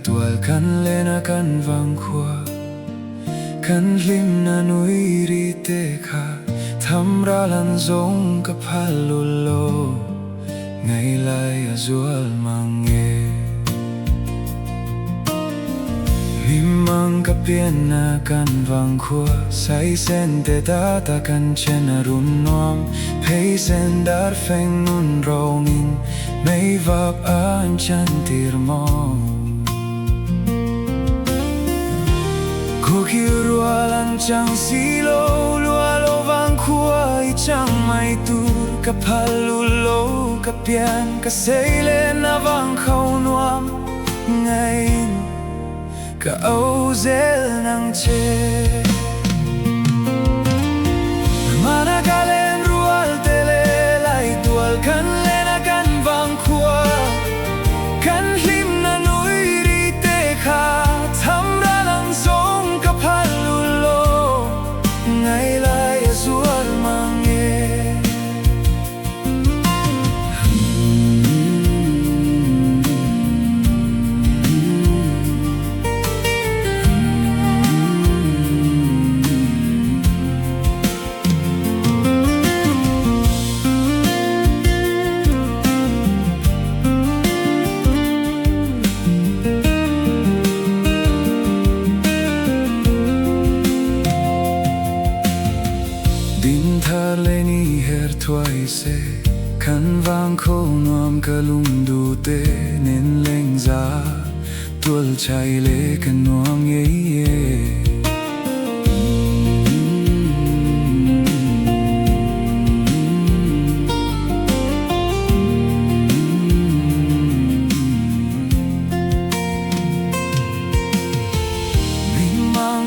tual kan lena kan vang khua kan lim na nui ri te kha tham ra lan zong ka phalulo ngày lai azual mange mang ka pian na kan vang khua sai sen te ta ta kan chen run nom pei sen dar feng nun rongin mei vap an chan tir mo ko ki rualan chang si lo lo vang khua I chang mai tur ka phalu lo ka pian ka sei le na vang khau nuam ngày ka au zel nang che mana galen rual tele lai tual kan lena kan vang khua kan lim na nui ri te kha tham ra lang song ka phalu lo ngày lai azual mange Leni her twice kan vang khâu nuam ka lung du te nen leng za tual chai le kan nuam ye ye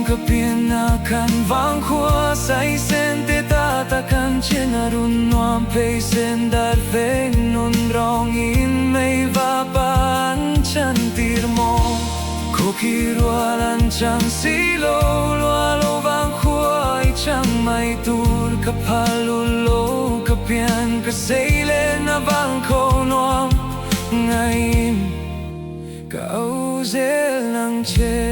ka pian na kan vang khua sai sen te ta ta kan chen run nuam pei sen dar veng nun rong in mei va pan chan tir mo ko ki rualan chang si lo lo vang khua I chang mai tur ka phalu lo ka pian ka sei le na vang kho nuam ngày ka au zel nang che